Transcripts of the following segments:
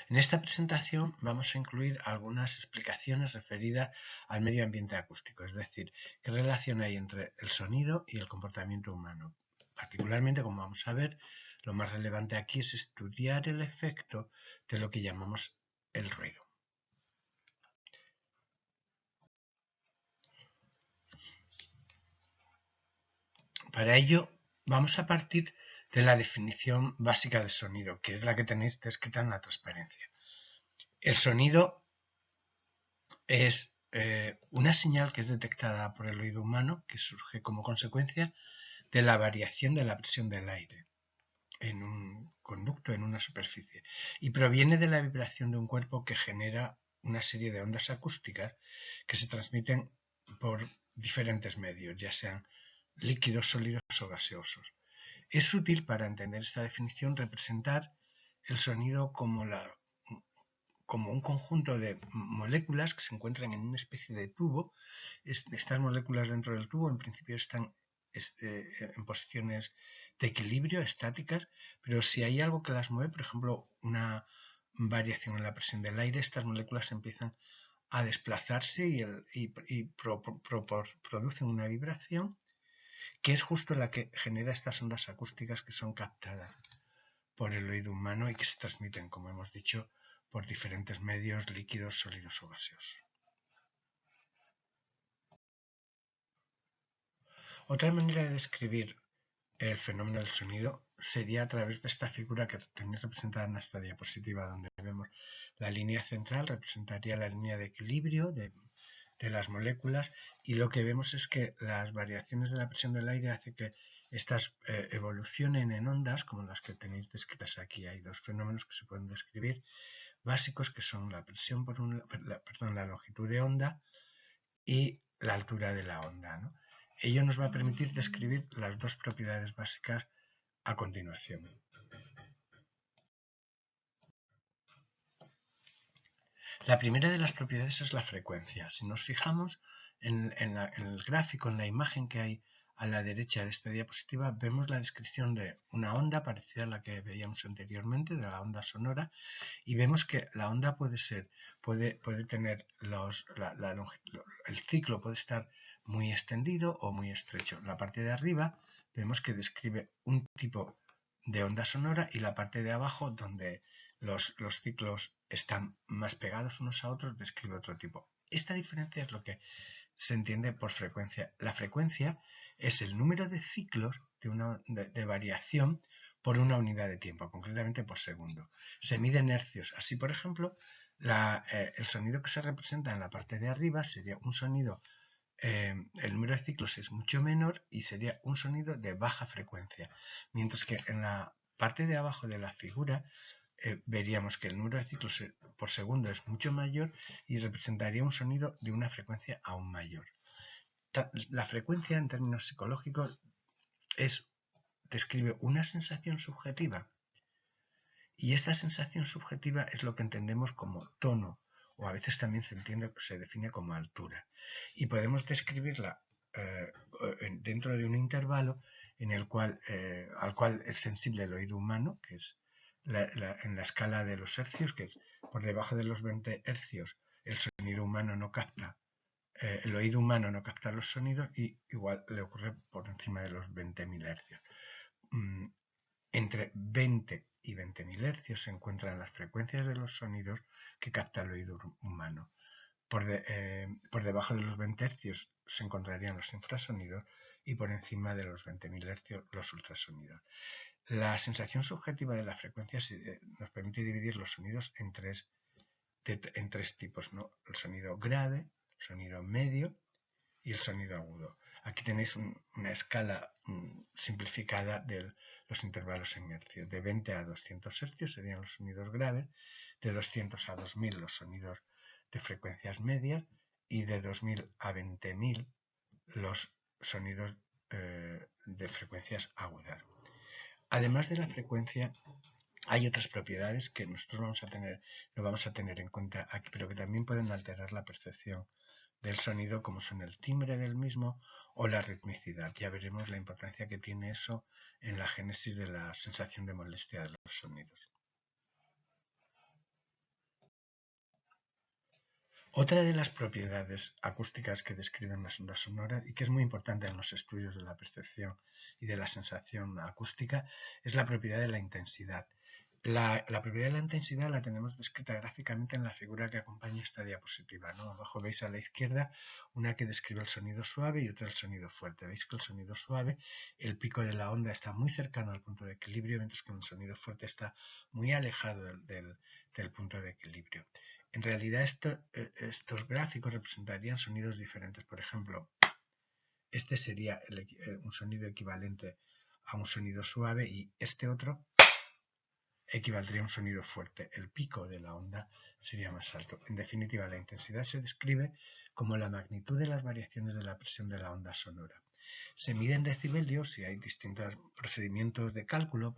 En esta presentación vamos a incluir algunas explicaciones referidas al medio ambiente acústico, es decir, qué relación hay entre el sonido y el comportamiento humano. Particularmente, como vamos a ver, lo más relevante aquí es estudiar el efecto de lo que llamamos el ruido. Para ello, vamos a partir de la definición básica de sonido, que es la que tenéis descrita en la transparencia. El sonido es una señal que es detectada por el oído humano, que surge como consecuencia de la variación de la presión del aire en un conducto, en una superficie, y proviene de la vibración de un cuerpo que genera una serie de ondas acústicas que se transmiten por diferentes medios, ya sean líquidos, sólidos o gaseosos. Es útil para entender esta definición representar el sonido como un conjunto de moléculas que se encuentran en una especie de tubo. Estas moléculas dentro del tubo en principio están en posiciones de equilibrio, estáticas, pero si hay algo que las mueve, por ejemplo, una variación en la presión del aire, estas moléculas empiezan a desplazarse y producen una vibración que es justo la que genera estas ondas acústicas que son captadas por el oído humano y que se transmiten, como hemos dicho, por diferentes medios líquidos, sólidos o gaseosos. Otra manera de describir el fenómeno del sonido sería a través de esta figura que tenéis representada en esta diapositiva, donde vemos la línea central, representaría la línea de equilibrio de las moléculas, y lo que vemos es que las variaciones de la presión del aire hacen que estas evolucionen en ondas, como las que tenéis descritas aquí. Hay dos fenómenos que se pueden describir básicos, que son la presión la longitud de onda y la altura de la onda, ¿no? Ello nos va a permitir describir las dos propiedades básicas a continuación. La primera de las propiedades es la frecuencia. Si nos fijamos en el gráfico, en la imagen que hay a la derecha de esta diapositiva, vemos la descripción de una onda parecida a la que veíamos anteriormente, de la onda sonora, y vemos que la onda puede tener el ciclo puede estar muy extendido o muy estrecho. La parte de arriba vemos que describe un tipo de onda sonora, y la parte de abajo, donde los ciclos están más pegados unos a otros, describe otro tipo. Esta diferencia es lo que se entiende por frecuencia. La frecuencia es el número de ciclos de variación por una unidad de tiempo, concretamente por segundo. Se mide en hercios. Así, por ejemplo, el sonido que se representa en la parte de arriba sería un sonido, el número de ciclos es mucho menor y sería un sonido de baja frecuencia, mientras que en la parte de abajo de la figura veríamos que el número de ciclos por segundo es mucho mayor y representaría un sonido de una frecuencia aún mayor. La frecuencia, en términos psicológicos, describe una sensación subjetiva, y esta sensación subjetiva es lo que entendemos como tono, o a veces también se define como altura, y podemos describirla dentro de un intervalo al cual es sensible el oído humano, que es en la escala de los hercios, que es por debajo de los 20 hercios el oído humano no capta los sonidos, y igual le ocurre por encima de los 20.000 hercios. Entre 20 y 20.000 hercios se encuentran las frecuencias de los sonidos que capta el oído humano. Por debajo de los 20 hercios se encontrarían los infrasonidos, y por encima de los 20.000 hercios los ultrasonidos. La sensación subjetiva de la frecuencia nos permite dividir los sonidos en tres tipos, ¿no? El sonido grave, el sonido medio y el sonido agudo. Aquí tenéis una escala simplificada de los intervalos en hercios. De 20 a 200 hercios serían los sonidos graves, de 200 a 2000 los sonidos de frecuencias medias, y de 2000 a 20.000 los sonidos de frecuencias agudas. Además de la frecuencia, hay otras propiedades que nosotros no vamos a tener en cuenta aquí, pero que también pueden alterar la percepción del sonido, como son el timbre del mismo o la ritmicidad. Ya veremos la importancia que tiene eso en la génesis de la sensación de molestia de los sonidos. Otra de las propiedades acústicas que describen las ondas sonoras y que es muy importante en los estudios de la percepción y de la sensación acústica es la propiedad de la intensidad. La propiedad de la intensidad la tenemos descrita gráficamente en la figura que acompaña esta diapositiva, ¿no? Abajo veis a la izquierda una que describe el sonido suave y otra el sonido fuerte. Veis que el sonido suave, el pico de la onda está muy cercano al punto de equilibrio, mientras que el sonido fuerte está muy alejado del punto de equilibrio. En realidad estos gráficos representarían sonidos diferentes. Por ejemplo, este sería un sonido equivalente a un sonido suave y este otro equivaldría a un sonido fuerte. El pico de la onda sería más alto. En definitiva, la intensidad se describe como la magnitud de las variaciones de la presión de la onda sonora. Se mide en decibelios y hay distintos procedimientos de cálculo.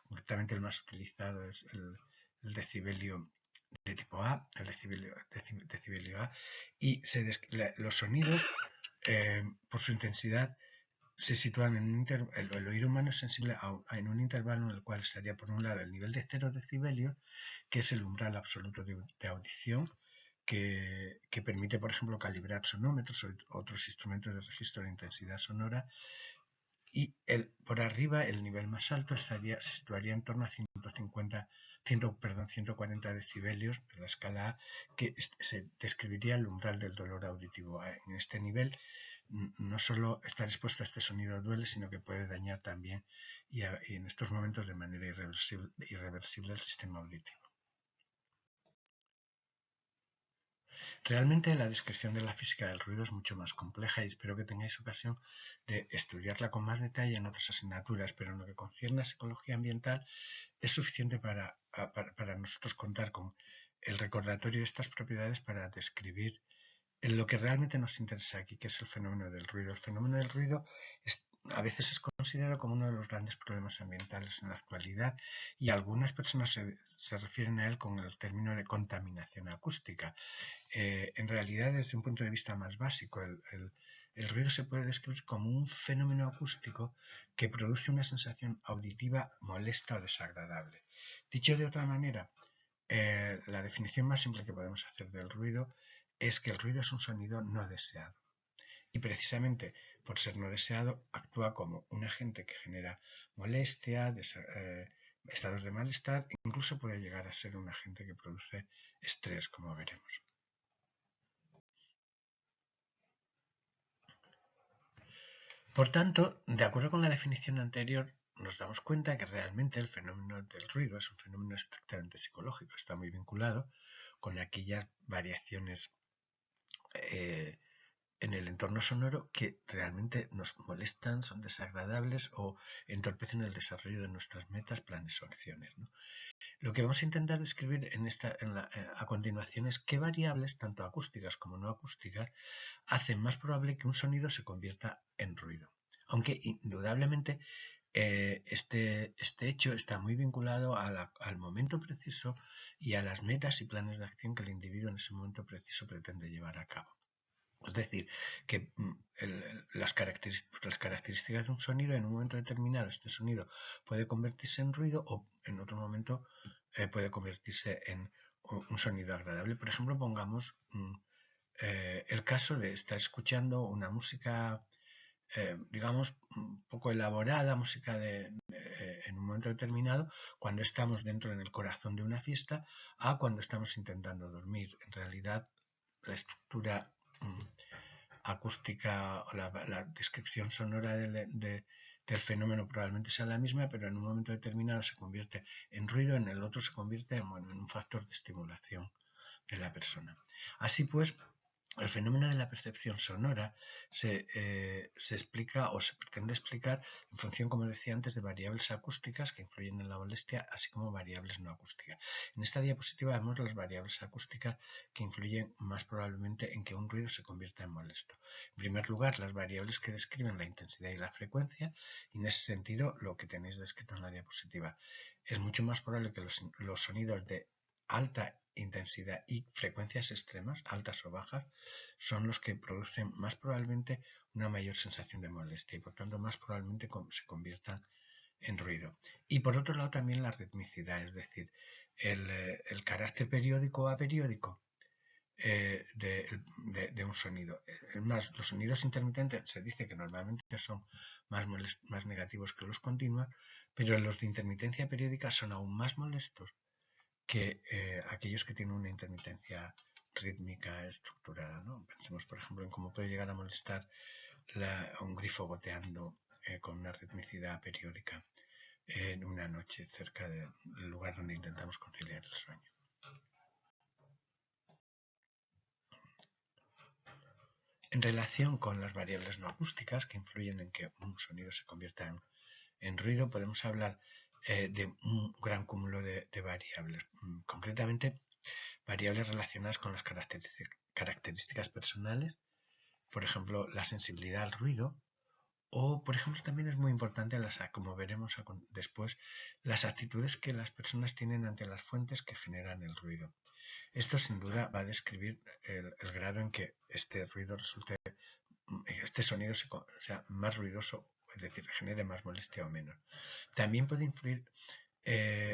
Concretamente el más utilizado es el decibelio de tipo A, el decibelio A, y los sonidos, por su intensidad, se sitúan en el oído humano es sensible en un intervalo en el cual estaría por un lado el nivel de 0 decibelios, que es el umbral absoluto de audición, que permite, por ejemplo, calibrar sonómetros o otros instrumentos de registro de intensidad sonora, y por arriba, el nivel más alto se situaría en torno a 140 decibelios de la escala A, que se describiría el umbral del dolor auditivo. En este nivel no solo estar expuesto a este sonido duele, sino que puede dañar también y en estos momentos de manera irreversible el sistema auditivo. Realmente la descripción de la física del ruido es mucho más compleja y espero que tengáis ocasión de estudiarla con más detalle en otras asignaturas, pero en lo que concierne a psicología ambiental es suficiente para nosotros contar con el recordatorio de estas propiedades para describir lo que realmente nos interesa aquí, que es el fenómeno del ruido. El fenómeno del ruido a veces es considerado como uno de los grandes problemas ambientales en la actualidad y algunas personas se refieren a él con el término de contaminación acústica. En realidad, desde un punto de vista más básico, el ruido se puede describir como un fenómeno acústico que produce una sensación auditiva molesta o desagradable. Dicho de otra manera, la definición más simple que podemos hacer del ruido es que el ruido es un sonido no deseado. Y precisamente por ser no deseado, actúa como un agente que genera molestia, estados de malestar, e incluso puede llegar a ser un agente que produce estrés, como veremos. Por tanto, de acuerdo con la definición anterior, nos damos cuenta que realmente el fenómeno del ruido es un fenómeno estrictamente psicológico, está muy vinculado con aquellas variaciones en el entorno sonoro que realmente nos molestan, son desagradables o entorpecen el desarrollo de nuestras metas, planes o acciones, ¿no? Lo que vamos a intentar describir a continuación es qué variables, tanto acústicas como no acústicas, hacen más probable que un sonido se convierta en ruido. Aunque indudablemente este hecho está muy vinculado al momento preciso y a las metas y planes de acción que el individuo en ese momento preciso pretende llevar a cabo. Es decir, que las características de un sonido, en un momento determinado, este sonido puede convertirse en ruido o en otro momento puede convertirse en un sonido agradable. Por ejemplo, pongamos el caso de estar escuchando una música, digamos, un poco elaborada, música en un momento determinado, cuando estamos dentro en el corazón de una fiesta, a cuando estamos intentando dormir. En realidad, la estructura acústica o la descripción sonora del fenómeno probablemente sea la misma, pero en un momento determinado se convierte en ruido, en el otro se convierte en un factor de estimulación de la persona. Así pues, el fenómeno de la percepción sonora se explica o se pretende explicar en función, como decía antes, de variables acústicas que influyen en la molestia, así como variables no acústicas. En esta diapositiva vemos las variables acústicas que influyen más probablemente en que un ruido se convierta en molesto. En primer lugar, las variables que describen la intensidad y la frecuencia, y en ese sentido lo que tenéis descrito en la diapositiva. Es mucho más probable que los sonidos de alta intensidad y frecuencias extremas, altas o bajas, son los que producen más probablemente una mayor sensación de molestia y por tanto más probablemente se conviertan en ruido. Y por otro lado también la ritmicidad, es decir, el carácter periódico o aperiódico de un sonido. Es más, los sonidos intermitentes se dice que normalmente son más negativos que los continuos, pero los de intermitencia periódica son aún más molestos que aquellos que tienen una intermitencia rítmica estructurada, ¿no? Pensemos, por ejemplo, en cómo puede llegar a molestar un grifo goteando con una ritmicidad periódica en una noche cerca del lugar donde intentamos conciliar el sueño. En relación con las variables no acústicas que influyen en que un sonido se convierta en ruido, podemos hablar de un gran cúmulo de variables. Concretamente, variables relacionadas con las características personales, por ejemplo, la sensibilidad al ruido, o, por ejemplo, también es muy importante, como veremos después, las actitudes que las personas tienen ante las fuentes que generan el ruido. Esto, sin duda, va a describir el grado en que este sonido sea más ruidoso, es decir, genere más molestia o menos. También puede influir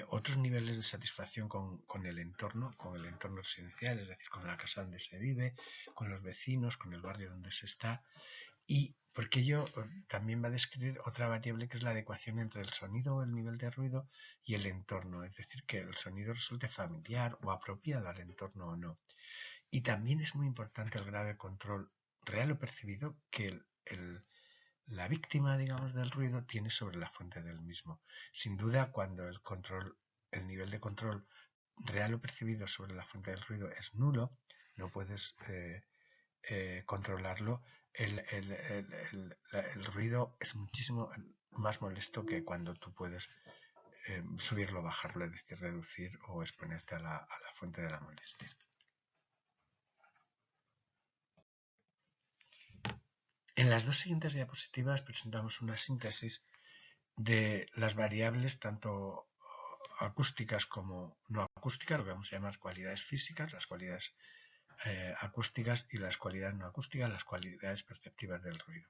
otros niveles de satisfacción con el entorno residencial, es decir, con la casa donde se vive, con los vecinos, con el barrio donde se está, y porque ello también va a describir otra variable que es la adecuación entre el sonido o el nivel de ruido y el entorno, es decir, que el sonido resulte familiar o apropiado al entorno o no. Y también es muy importante el grado de control real o percibido que la víctima, digamos, del ruido tiene sobre la fuente del mismo. Sin duda, cuando el nivel de control real o percibido sobre la fuente del ruido es nulo, no puedes controlarlo, el ruido es muchísimo más molesto que cuando tú puedes subirlo o bajarlo, es decir, reducir o exponerte a la fuente de la molestia. En las dos siguientes diapositivas presentamos una síntesis de las variables tanto acústicas como no acústicas, lo que vamos a llamar cualidades físicas, las cualidades acústicas, y las cualidades no acústicas, las cualidades perceptivas del ruido.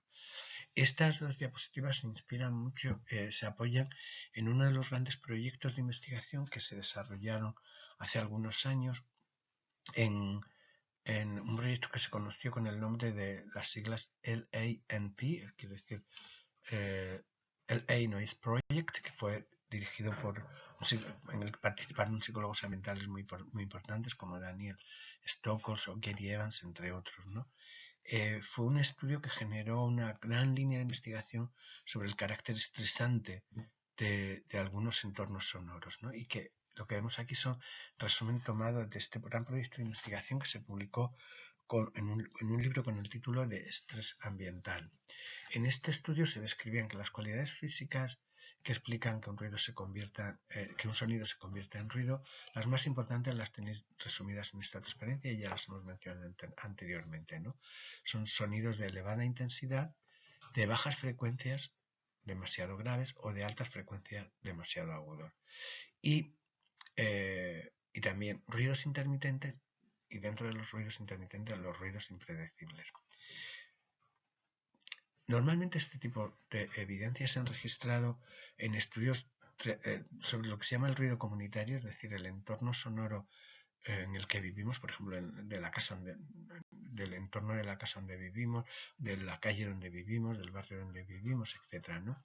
Estas dos diapositivas se inspiran mucho, se apoyan en uno de los grandes proyectos de investigación que se desarrollaron hace algunos años en un proyecto que se conoció con el nombre de las siglas LANP, quiere decir LA Noise Project, que fue dirigido en el que participaron psicólogos ambientales muy importantes como Daniel Stokos o Gary Evans, entre otros, ¿no? Fue un estudio que generó una gran línea de investigación sobre el carácter estresante de algunos entornos sonoros, ¿no? Y que lo que vemos aquí son resumen tomado de este gran proyecto de investigación que se publicó en un libro con el título de Estrés ambiental. En este estudio se describían que las cualidades físicas que explican que que un sonido se convierta en ruido, las más importantes las tenéis resumidas en esta transparencia y ya las hemos mencionado anteriormente, ¿no? Son sonidos de elevada intensidad, de bajas frecuencias demasiado graves o de altas frecuencias demasiado agudos. Y también ruidos intermitentes, y dentro de los ruidos intermitentes los ruidos impredecibles. Normalmente este tipo de evidencias se han registrado en estudios sobre lo que se llama el ruido comunitario, es decir, el entorno sonoro en el que vivimos, por ejemplo, del entorno de la casa donde vivimos, de la calle donde vivimos, del barrio donde vivimos, etc., ¿no?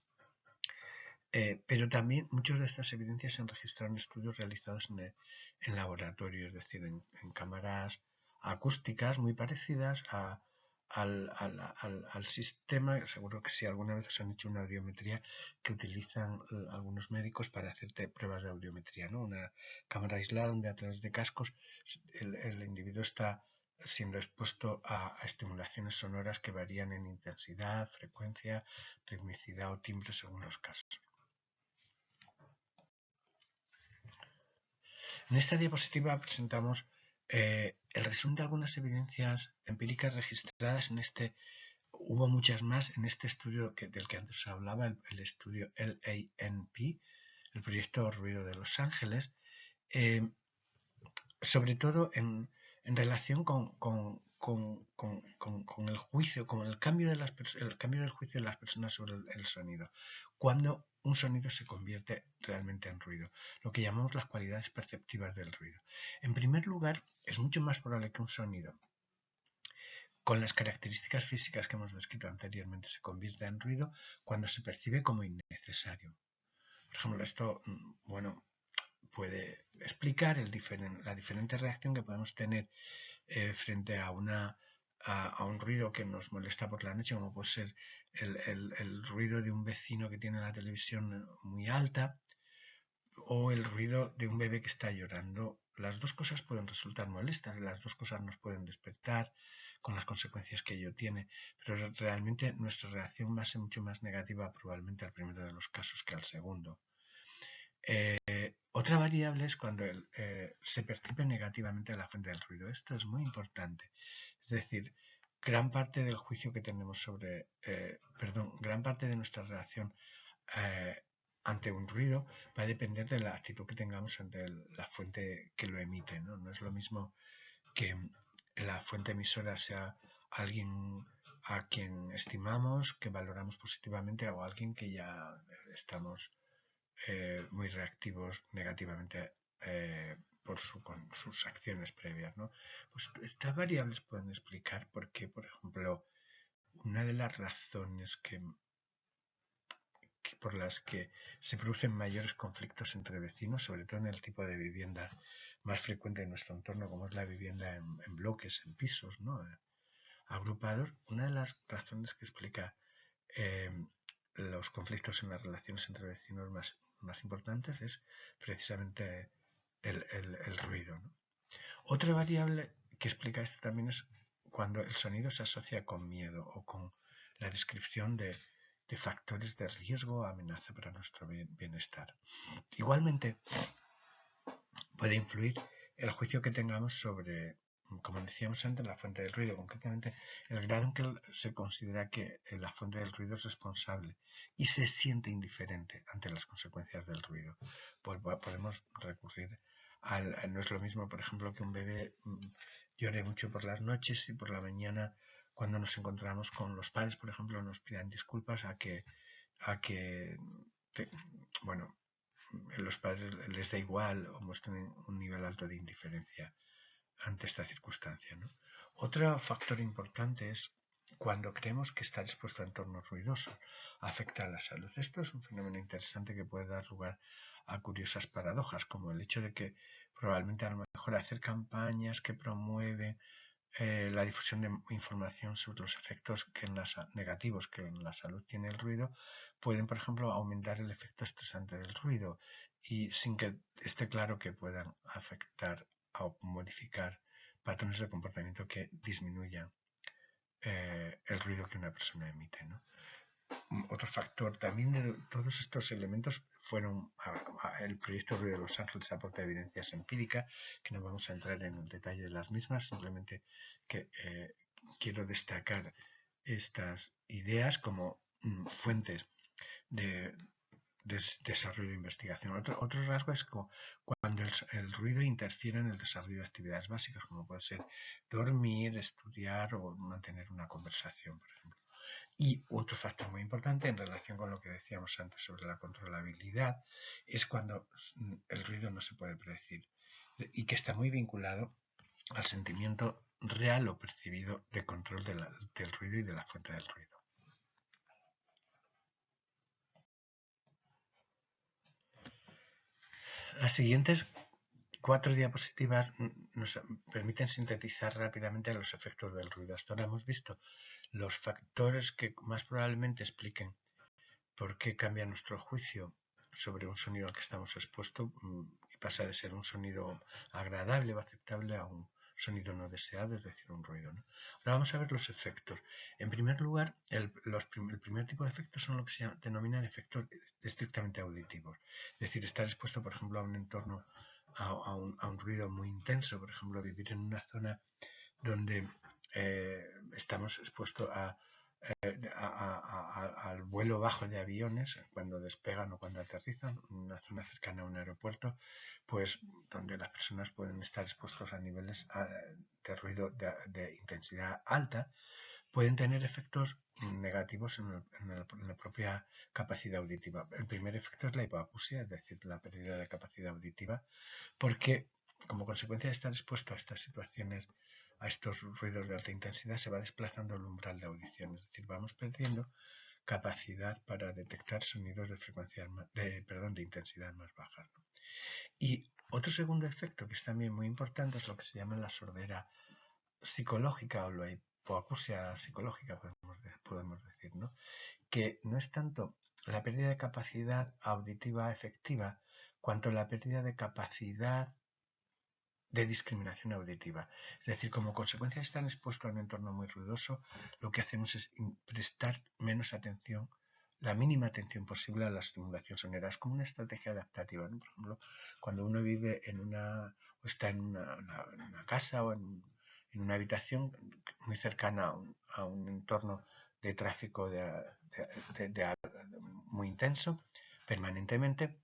Pero también muchas de estas evidencias se han registrado en estudios realizados en laboratorio, es decir, en cámaras acústicas muy parecidas al sistema. Seguro que si alguna vez os han hecho una audiometría que utilizan algunos médicos para hacerte pruebas de audiometría, ¿no? Una cámara aislada donde a través de cascos el individuo está siendo expuesto a estimulaciones sonoras que varían en intensidad, frecuencia, ritmicidad o timbre según los casos. En esta diapositiva presentamos el resumen de algunas evidencias empíricas registradas hubo muchas más en este estudio del que antes os hablaba, el estudio LANP, el proyecto Ruido de Los Ángeles, sobre todo en relación con el juicio, con el cambio del juicio de las personas sobre el sonido. Cuando un sonido se convierte realmente en ruido, lo que llamamos las cualidades perceptivas del ruido. En primer lugar, es mucho más probable que un sonido con las características físicas que hemos descrito anteriormente se convierta en ruido cuando se percibe como innecesario. Por ejemplo, esto, puede explicar la diferente reacción que podemos tener frente a un ruido que nos molesta por la noche, como puede ser el ruido de un vecino que tiene la televisión muy alta o el ruido de un bebé que está llorando. Las dos cosas pueden resultar molestas, las dos cosas nos pueden despertar con las consecuencias que ello tiene, pero realmente nuestra reacción va a ser mucho más negativa probablemente al primero de los casos que al segundo. Otra variable es cuando se percibe negativamente la fuente del ruido. Esto es muy importante. Es decir, gran parte del juicio que tenemos gran parte de nuestra reacción ante un ruido va a depender de la actitud que tengamos ante la fuente que lo emite, ¿no? No es lo mismo que la fuente emisora sea alguien a quien estimamos, que valoramos positivamente, o alguien que ya estamos muy reactivos negativamente con sus acciones previas, ¿no? Pues estas variables pueden explicar por qué, por ejemplo, una de las razones por las que se producen mayores conflictos entre vecinos, sobre todo en el tipo de vivienda más frecuente en nuestro entorno, como es la vivienda en bloques, en pisos, ¿no? Agrupados, una de las razones que explica los conflictos en las relaciones entre vecinos más importantes es precisamente el ruido, ¿no? Otra variable que explica esto también es cuando el sonido se asocia con miedo o con la descripción de factores de riesgo o amenaza para nuestro bienestar. Igualmente, puede influir el juicio que tengamos sobre, como decíamos antes, la fuente del ruido, concretamente el grado en que se considera que la fuente del ruido es responsable y se siente indiferente ante las consecuencias del ruido. Podemos recurrir no es lo mismo, por ejemplo, que un bebé llore mucho por las noches y por la mañana, cuando nos encontramos con los padres, por ejemplo, nos pidan disculpas a que los padres les da igual o muestran un nivel alto de indiferencia ante esta circunstancia, ¿no? Otro factor importante es cuando creemos que estar expuesto a entornos ruidosos afecta a la salud. Esto es un fenómeno interesante que puede dar lugar a curiosas paradojas, como el hecho de que probablemente a lo mejor hacer campañas que promueven la difusión de información sobre los efectos negativos que en la salud tiene el ruido pueden, por ejemplo, aumentar el efecto estresante del ruido y sin que esté claro que puedan afectar o modificar patrones de comportamiento que disminuyan el ruido que una persona emite, ¿no? Otro factor también de todos estos elementos fueron el proyecto Ruido de Los Ángeles aporta evidencias empíricas, que no vamos a entrar en el detalle de las mismas, simplemente que quiero destacar estas ideas como fuentes de desarrollo de investigación. Otro rasgo es cuando el ruido interfiere en el desarrollo de actividades básicas, como puede ser dormir, estudiar o mantener una conversación, por ejemplo. Y otro factor muy importante en relación con lo que decíamos antes sobre la controlabilidad es cuando el ruido no se puede predecir y que está muy vinculado al sentimiento real o percibido de control del ruido y de la fuente del ruido. Las siguientes 4 diapositivas nos permiten sintetizar rápidamente los efectos del ruido. Hasta ahora hemos visto los factores que más probablemente expliquen por qué cambia nuestro juicio sobre un sonido al que estamos expuestos y pasa de ser un sonido agradable o aceptable a un sonido no deseado, es decir, un ruido, ¿no? Ahora vamos a ver los efectos. En primer lugar, el primer tipo de efectos son lo que se denominan efectos estrictamente auditivos. Es decir, estar expuesto, por ejemplo, a un entorno, a un ruido muy intenso, por ejemplo, vivir en una zona donde estamos expuestos al vuelo bajo de aviones cuando despegan o cuando aterrizan, una zona cercana a un aeropuerto, pues donde las personas pueden estar expuestos a niveles de ruido de intensidad alta, pueden tener efectos negativos en la propia capacidad auditiva. El primer efecto es la hipoacusia, es decir, la pérdida de capacidad auditiva, porque como consecuencia de estar expuesto a estas situaciones, a estos ruidos de alta intensidad, se va desplazando el umbral de audición, es decir, vamos perdiendo capacidad para detectar sonidos de de intensidad más bajas, ¿no? Y otro segundo efecto que es también muy importante es lo que se llama la sordera psicológica o la hipoacusia psicológica, podemos decir, ¿no? Que no es tanto la pérdida de capacidad auditiva efectiva cuanto la pérdida de capacidad de discriminación auditiva. Es decir, como consecuencia de estar expuesto a un entorno muy ruidoso, lo que hacemos es prestar menos atención, la mínima atención posible a la estimulación sonora. Es como una estrategia adaptativa, ¿no? Por ejemplo, cuando uno vive o está en una casa o en una habitación muy cercana a un entorno de tráfico muy intenso, permanentemente,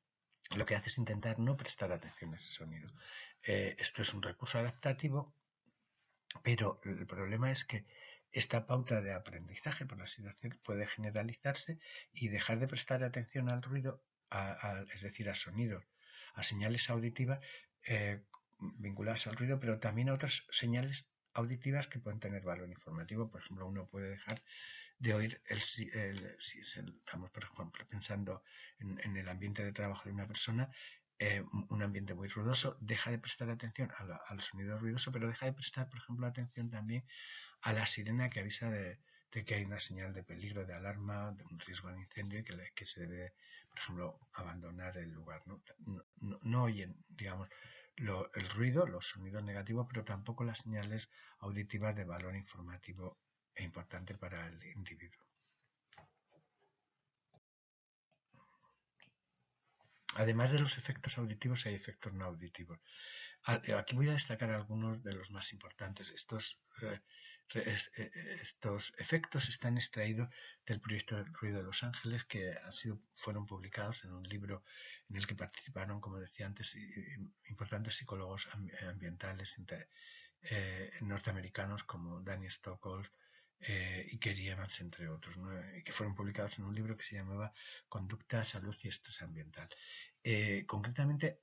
lo que hace es intentar no prestar atención a ese sonido. Esto es un recurso adaptativo, pero el problema es que esta pauta de aprendizaje, por así decirlo, puede generalizarse y dejar de prestar atención al ruido, es decir, a sonidos, a señales auditivas vinculadas al ruido, pero también a otras señales auditivas que pueden tener valor informativo. Por ejemplo, uno puede dejar de oír si estamos, por ejemplo, pensando en el ambiente de trabajo de una persona, un ambiente muy ruidoso, deja de prestar atención al sonido ruidoso, pero deja de prestar, por ejemplo, atención también a la sirena que avisa de que hay una señal de peligro, de alarma, de un riesgo de incendio y que se debe, por ejemplo, abandonar el lugar, ¿no? No oyen, digamos, el ruido, los sonidos negativos, pero tampoco las señales auditivas de valor informativo e importante para el individuo. Además de los efectos auditivos, hay efectos no auditivos. Aquí voy a destacar algunos de los más importantes. Estos efectos están extraídos del proyecto del Ruido de Los Ángeles, que fueron publicados en un libro en el que participaron, como decía antes, importantes psicólogos ambientales norteamericanos como Danny Stockols y Kerry Evans, entre otros, ¿no? Que fueron publicados en un libro que se llamaba Conducta, Salud y Estrés Ambiental. Concretamente,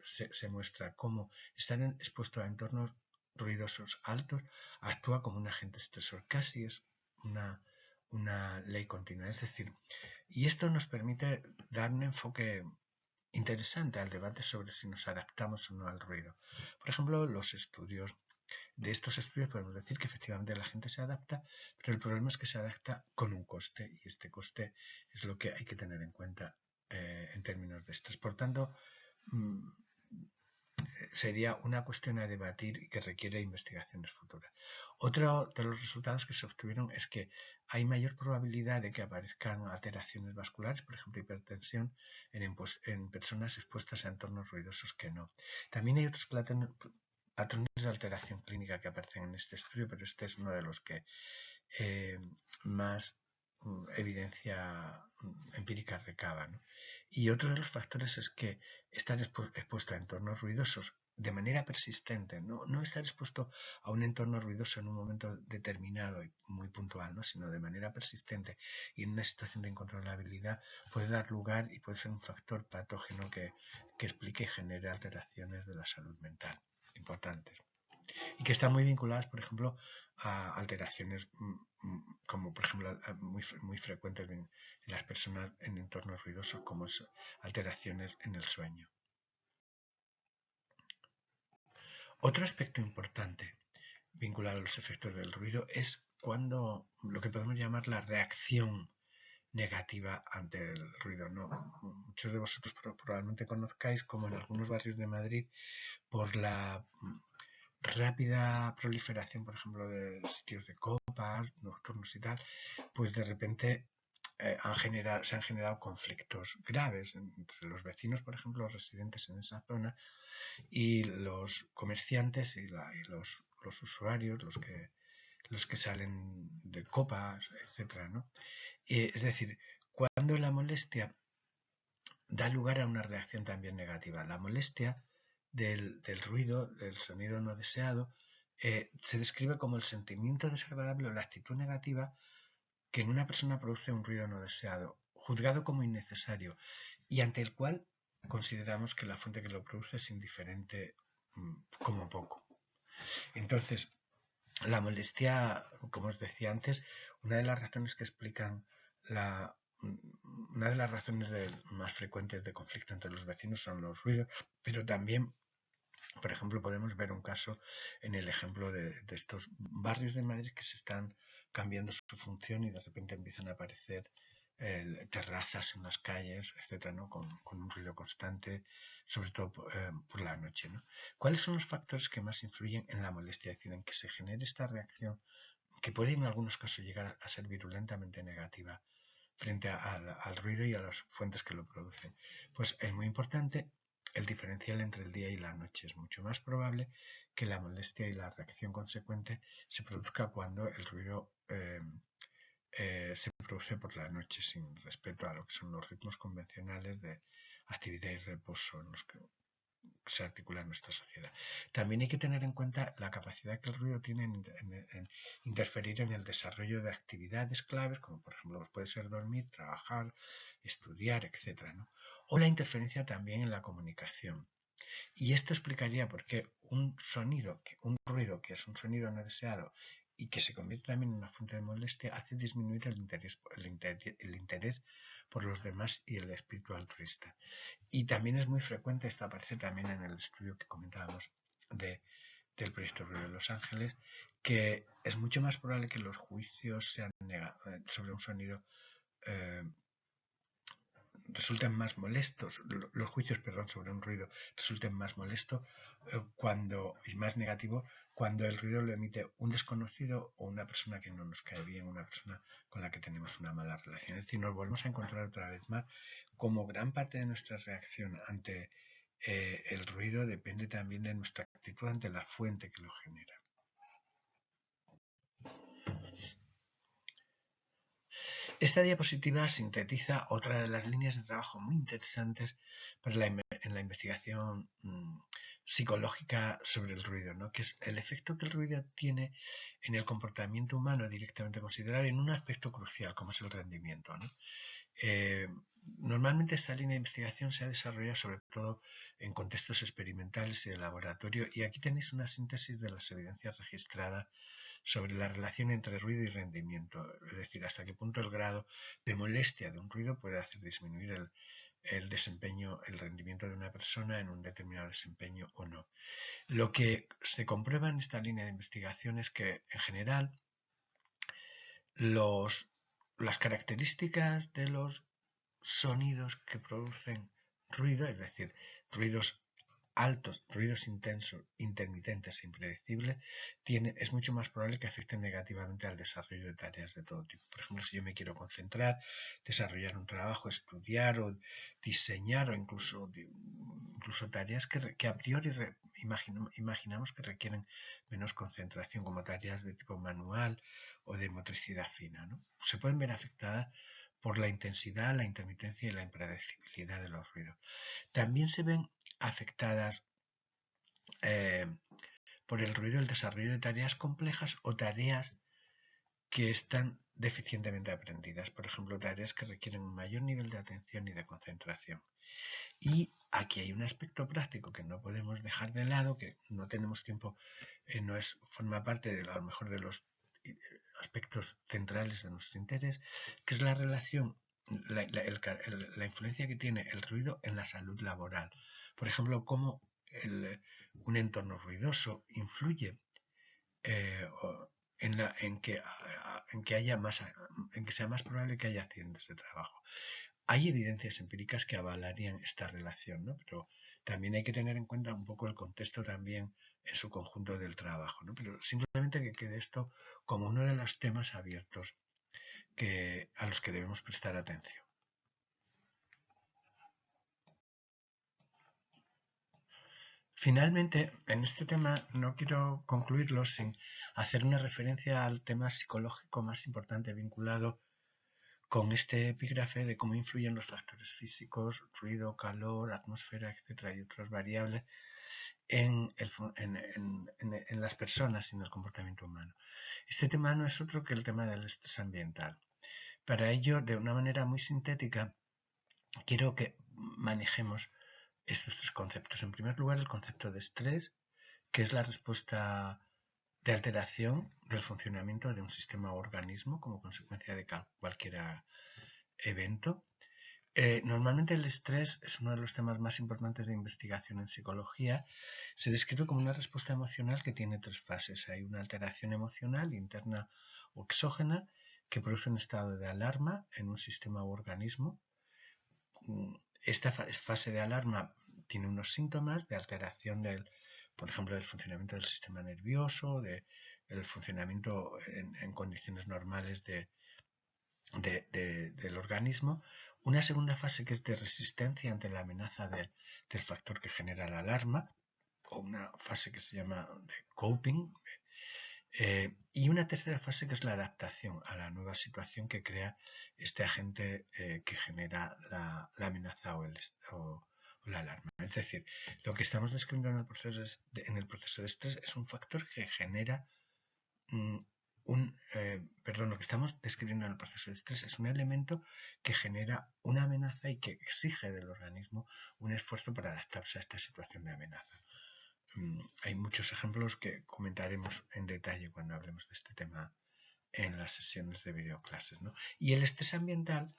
se muestra cómo estar expuesto a entornos ruidosos altos actúa como un agente estresor, casi es una ley continua. Es decir, y esto nos permite dar un enfoque interesante al debate sobre si nos adaptamos o no al ruido. Por ejemplo, de estos estudios podemos decir que efectivamente la gente se adapta, pero el problema es que se adapta con un coste y este coste es lo que hay que tener en cuenta en términos de estrés. Por tanto, sería una cuestión a debatir y que requiere investigaciones futuras. Otro de los resultados que se obtuvieron es que hay mayor probabilidad de que aparezcan alteraciones vasculares, por ejemplo hipertensión, en personas expuestas a entornos ruidosos que no. También hay otros patrones de alteración clínica que aparecen en este estudio, pero este es uno de los que más evidencia empírica recaba, ¿no? Y otro de los factores es que estar expuesto a entornos ruidosos de manera persistente, no estar expuesto a un entorno ruidoso en un momento determinado y muy puntual, ¿no? Sino de manera persistente y en una situación de incontrolabilidad puede dar lugar y puede ser un factor patógeno que explique y genere alteraciones de la salud mental importantes y que están muy vinculadas, por ejemplo, a alteraciones como, por ejemplo, muy frecuentes en las personas en entornos ruidosos, como alteraciones en el sueño. Otro aspecto importante vinculado a los efectos del ruido es cuando lo que podemos llamar la reacción negativa ante el ruido, ¿no? Muchos de vosotros probablemente conozcáis como en algunos barrios de Madrid, por la rápida proliferación, por ejemplo, de sitios de copas nocturnos y tal, pues de repente se han generado conflictos graves entre los vecinos, por ejemplo, los residentes en esa zona, y los comerciantes y los usuarios, los que salen de copas, etcétera, ¿no? Es decir, cuando la molestia da lugar a una reacción también negativa. La molestia del ruido, del sonido no deseado, se describe como el sentimiento desagradable o la actitud negativa que en una persona produce un ruido no deseado, juzgado como innecesario y ante el cual consideramos que la fuente que lo produce es indiferente como poco. Entonces, la molestia, como os decía antes, una de las razones que explican una de las razones más frecuentes de conflicto entre los vecinos son los ruidos, pero también, por ejemplo, podemos ver un caso en el ejemplo de estos barrios de Madrid que se están cambiando su función y de repente empiezan a aparecer terrazas en las calles, etcétera, ¿no? con un ruido constante, sobre todo por la noche, ¿no? ¿Cuáles son los factores que más influyen en la molestia? Es decir, en que se genere esta reacción que puede en algunos casos llegar a ser virulentamente negativa frente al ruido y a las fuentes que lo producen. Pues es muy importante el diferencial entre el día y la noche. Es mucho más probable que la molestia y la reacción consecuente se produzca cuando el ruido se produce por la noche, sin respeto a lo que son los ritmos convencionales de actividad y reposo en los que se articula en nuestra sociedad. También hay que tener en cuenta la capacidad que el ruido tiene en interferir en el desarrollo de actividades claves, como por ejemplo puede ser dormir, trabajar, estudiar, etc., ¿no? O la interferencia también en la comunicación. Y esto explicaría por qué un ruido que es un sonido no deseado y que se convierte también en una fuente de molestia, hace disminuir el interés por los demás y el espíritu altruista. Y también es muy frecuente, esto aparece también en el estudio que comentábamos del proyecto Ruido de Los Ángeles, que es mucho más probable que los juicios sean sobre un sonido resulten más molestos, los juicios, perdón, sobre un ruido resulten más molestos y más negativo cuando el ruido lo emite un desconocido o una persona que no nos cae bien, una persona con la que tenemos una mala relación. Es decir, nos volvemos a encontrar otra vez más como gran parte de nuestra reacción ante el ruido depende también de nuestra actitud ante la fuente que lo genera. Esta diapositiva sintetiza otra de las líneas de trabajo muy interesantes en la investigación psicológica sobre el ruido, ¿no? Que es el efecto que el ruido tiene en el comportamiento humano directamente considerado en un aspecto crucial, como es el rendimiento, ¿no? Normalmente esta línea de investigación se ha desarrollado sobre todo en contextos experimentales y de laboratorio, y aquí tenéis una síntesis de las evidencias registradas sobre la relación entre ruido y rendimiento, es decir, hasta qué punto el grado de molestia de un ruido puede hacer disminuir el desempeño, el rendimiento de una persona en un determinado desempeño o no. Lo que se comprueba en esta línea de investigación es que, en general, las características de los sonidos que producen ruido, es decir, ruidos altos, ruidos intensos, intermitentes e impredecibles, es mucho más probable que afecten negativamente al desarrollo de tareas de todo tipo. Por ejemplo, si yo me quiero concentrar, desarrollar un trabajo, estudiar o diseñar o incluso tareas que a priori imaginamos que requieren menos concentración, como tareas de tipo manual o de motricidad fina, ¿no? Se pueden ver afectadas por la intensidad, la intermitencia y la impredecibilidad de los ruidos. También se ven afectadas por el ruido el desarrollo de tareas complejas o tareas que están deficientemente aprendidas, por ejemplo, tareas que requieren un mayor nivel de atención y de concentración. Y aquí hay un aspecto práctico que no podemos dejar de lado, que no tenemos tiempo, forma parte de a lo mejor de los aspectos centrales de nuestro interés, que es la relación, la influencia que tiene el ruido en la salud laboral. Por ejemplo, cómo un entorno ruidoso influye en que sea más probable que haya accidentes de trabajo. Hay evidencias empíricas que avalarían esta relación, ¿no? Pero también hay que tener en cuenta un poco el contexto también en su conjunto del trabajo, ¿no? Pero simplemente que quede esto como uno de los temas abiertos a los que debemos prestar atención. Finalmente, en este tema no quiero concluirlo sin hacer una referencia al tema psicológico más importante vinculado con este epígrafe de cómo influyen los factores físicos, ruido, calor, atmósfera, etcétera, y otras variables en las personas y en el comportamiento humano. Este tema no es otro que el tema del estrés ambiental. Para ello, de una manera muy sintética, quiero que manejemos estos tres conceptos. En primer lugar, el concepto de estrés, que es la respuesta de alteración del funcionamiento de un sistema o organismo como consecuencia de cualquier evento. Normalmente el estrés es uno de los temas más importantes de investigación en psicología. Se describe como una respuesta emocional que tiene tres fases. Hay una alteración emocional interna o exógena que produce un estado de alarma en un sistema u organismo. Esta fase de alarma tiene unos síntomas de alteración por ejemplo, del funcionamiento del sistema nervioso, del funcionamiento en condiciones normales del organismo. Una segunda fase que es de resistencia ante la amenaza del factor que genera la alarma, o una fase que se llama de coping, y una tercera fase que es la adaptación a la nueva situación que crea este agente que genera la amenaza o la alarma. Es decir, lo que estamos describiendo en el proceso de estrés es un factor que genera lo que estamos describiendo en el proceso de estrés es un elemento que genera una amenaza y que exige del organismo un esfuerzo para adaptarse a esta situación de amenaza. Hay muchos ejemplos que comentaremos en detalle cuando hablemos de este tema en las sesiones de videoclases, ¿no? Y el estrés ambiental,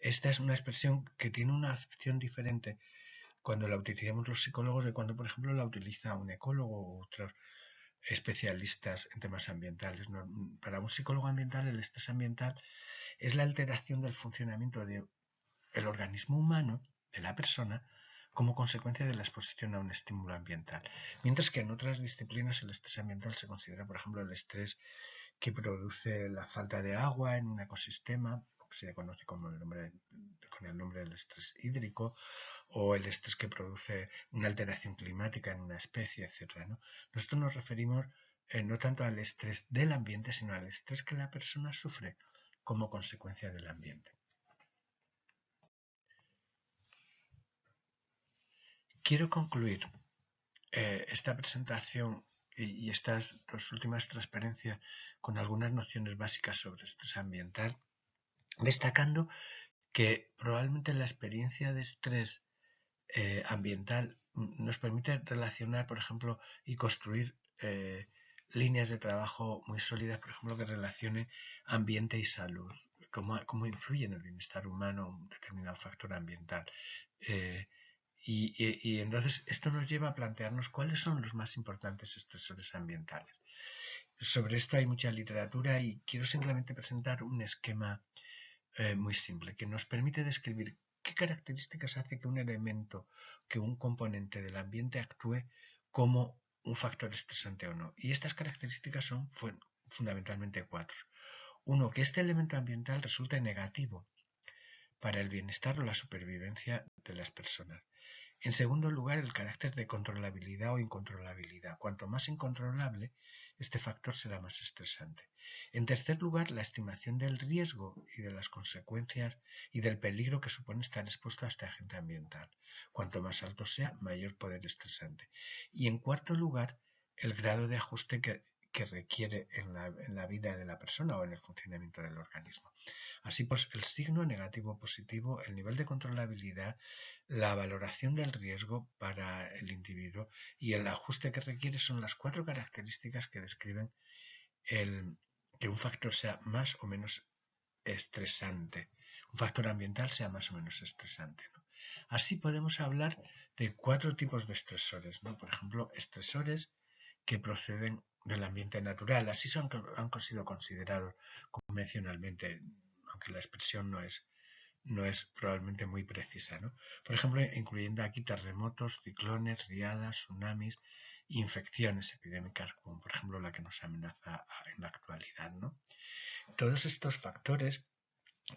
esta es una expresión que tiene una acepción diferente cuando la utilizamos los psicólogos de cuando, por ejemplo, la utiliza un ecólogo u otros especialistas en temas ambientales. Para un psicólogo ambiental, el estrés ambiental es la alteración del funcionamiento del organismo humano, de la persona, como consecuencia de la exposición a un estímulo ambiental. Mientras que en otras disciplinas el estrés ambiental se considera, por ejemplo, el estrés que produce la falta de agua en un ecosistema, que se conoce con el nombre del estrés hídrico, o el estrés que produce una alteración climática en una especie, etc. ¿no? Nosotros nos referimos no tanto al estrés del ambiente, sino al estrés que la persona sufre como consecuencia del ambiente. Quiero concluir esta presentación y estas dos últimas transparencias con algunas nociones básicas sobre estrés ambiental, destacando que probablemente la experiencia de estrés ambiental nos permite relacionar, por ejemplo, y construir líneas de trabajo muy sólidas, por ejemplo, que relacione ambiente y salud, cómo influye en el bienestar humano un determinado factor ambiental. Y entonces esto nos lleva a plantearnos cuáles son los más importantes estresores ambientales. Sobre esto hay mucha literatura y quiero simplemente presentar un esquema muy simple que nos permite describir qué características hace que un elemento, que un componente del ambiente actúe como un factor estresante o no. Y estas características son fundamentalmente cuatro. Uno, que este elemento ambiental resulte negativo para el bienestar o la supervivencia de las personas. En segundo lugar, el carácter de controlabilidad o incontrolabilidad. Cuanto más incontrolable, este factor será más estresante. En tercer lugar, la estimación del riesgo y de las consecuencias y del peligro que supone estar expuesto a este agente ambiental. Cuanto más alto sea, mayor poder estresante. Y en cuarto lugar, el grado de ajuste que requiere en la vida de la persona o en el funcionamiento del organismo. Así pues, el signo negativo o positivo, el nivel de controlabilidad, la valoración del riesgo para el individuo y el ajuste que requiere son las cuatro características que describen que un factor sea más o menos estresante, un factor ambiental sea más o menos estresante, ¿no? Así podemos hablar de cuatro tipos de estresores, ¿no? Por ejemplo, estresores que proceden del ambiente natural. Así han sido considerados convencionalmente, aunque la expresión no es probablemente muy precisa, ¿no? Por ejemplo, incluyendo aquí terremotos, ciclones, riadas, tsunamis, infecciones epidémicas, como por ejemplo la que nos amenaza en la actualidad, ¿no? Todos estos factores,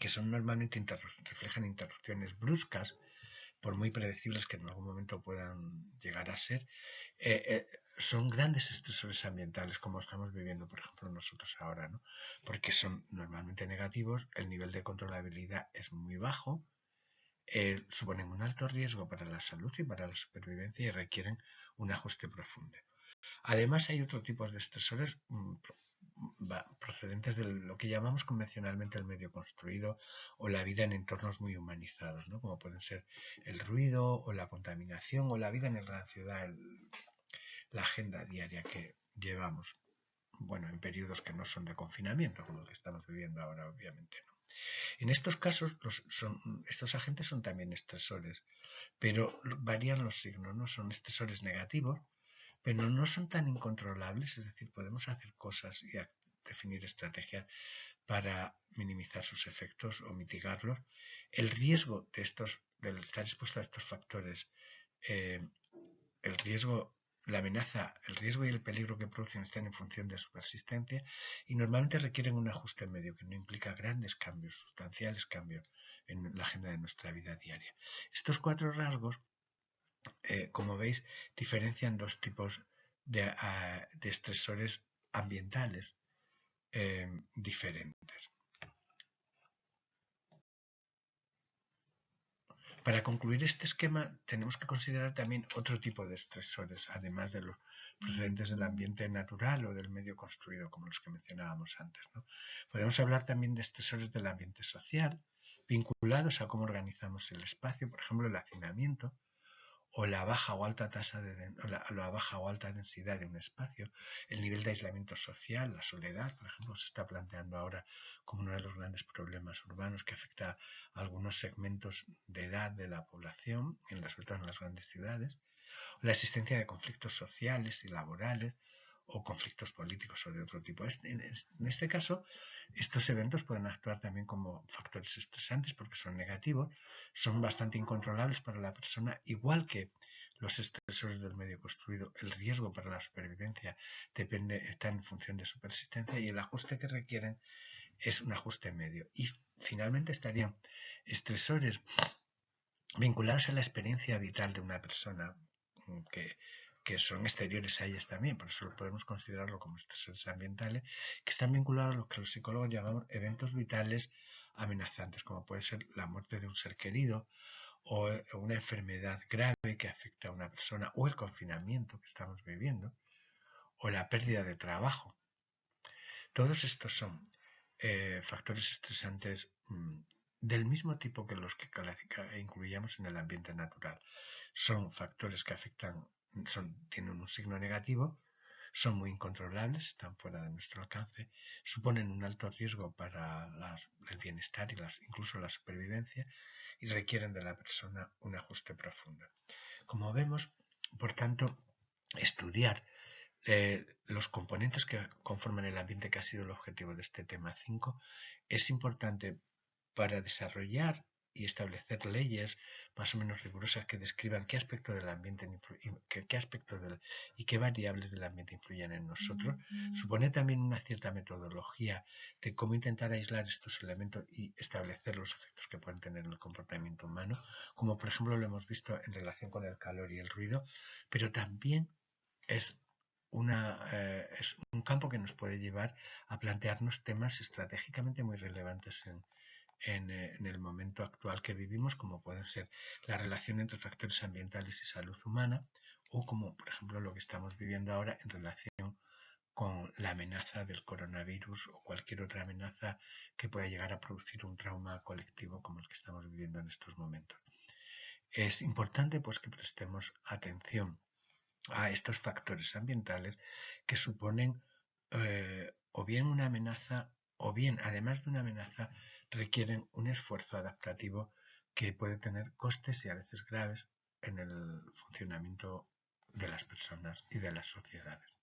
que son normalmente reflejan interrupciones bruscas, por muy predecibles que en algún momento puedan llegar a ser, son grandes estresores ambientales, como estamos viviendo, por ejemplo, nosotros ahora, ¿no? Porque son normalmente negativos, el nivel de controlabilidad es muy bajo, suponen un alto riesgo para la salud y para la supervivencia y requieren un ajuste profundo. Además, hay otros tipos de estresores procedentes de lo que llamamos convencionalmente el medio construido o la vida en entornos muy humanizados, ¿no? Como pueden ser el ruido o la contaminación o la vida en la ciudad, la agenda diaria que llevamos, bueno, en periodos que no son de confinamiento, como el que estamos viviendo ahora, obviamente, ¿no? En estos casos, estos agentes son también estresores, pero varían los signos, ¿no? Son estresores negativos, pero no son tan incontrolables, es decir, podemos hacer cosas y definir estrategias para minimizar sus efectos o mitigarlos. El riesgo de estar expuesto a estos factores, el riesgo, la amenaza, el riesgo y el peligro que producen están en función de su persistencia y normalmente requieren un ajuste medio que no implica grandes cambios, sustanciales cambios en la agenda de nuestra vida diaria. Estos 4 rasgos, como veis, diferencian dos tipos de estresores ambientales diferentes. Para concluir este esquema, tenemos que considerar también otro tipo de estresores, además de los procedentes del ambiente natural o del medio construido, como los que mencionábamos antes, ¿no? Podemos hablar también de estresores del ambiente social, vinculados a cómo organizamos el espacio, por ejemplo, el hacinamiento, o la baja o alta la baja o alta densidad de un espacio, el nivel de aislamiento social, la soledad, por ejemplo, se está planteando ahora como uno de los grandes problemas urbanos que afecta a algunos segmentos de edad de la población, sobre todo en las grandes ciudades, la existencia de conflictos sociales y laborales o conflictos políticos o de otro tipo. En este caso, estos eventos pueden actuar también como factores estresantes porque son negativos, son bastante incontrolables para la persona, igual que los estresores del medio construido. El riesgo para la supervivencia está en función de su persistencia y el ajuste que requieren es un ajuste medio. Y finalmente estarían estresores vinculados a la experiencia vital de una persona que son exteriores a ellas también, por eso podemos considerarlo como estresores ambientales, que están vinculados a lo que los psicólogos llamamos eventos vitales amenazantes, como puede ser la muerte de un ser querido o una enfermedad grave que afecta a una persona o el confinamiento que estamos viviendo o la pérdida de trabajo. Todos estos son factores estresantes del mismo tipo que los que incluíamos en el ambiente natural. Son factores que afectan, tienen un signo negativo, son muy incontrolables, están fuera de nuestro alcance, suponen un alto riesgo para el bienestar y incluso la supervivencia y requieren de la persona un ajuste profundo. Como vemos, por tanto, estudiar los componentes que conforman el ambiente, que ha sido el objetivo de este tema 5, es importante para desarrollar y establecer leyes más o menos rigurosas que describan qué aspectos del ambiente y qué variables del ambiente influyen en nosotros. Supone también una cierta metodología de cómo intentar aislar estos elementos y establecer los efectos que pueden tener en el comportamiento humano, como por ejemplo lo hemos visto en relación con el calor y el ruido, pero también es un campo que nos puede llevar a plantearnos temas estratégicamente muy relevantes en el momento actual que vivimos, como pueden ser la relación entre factores ambientales y salud humana, o como por ejemplo lo que estamos viviendo ahora en relación con la amenaza del coronavirus o cualquier otra amenaza que pueda llegar a producir un trauma colectivo como el que estamos viviendo en estos momentos. Es importante pues que prestemos atención a estos factores ambientales que suponen o bien una amenaza o bien, además de una amenaza, requieren un esfuerzo adaptativo que puede tener costes y a veces graves en el funcionamiento de las personas y de las sociedades.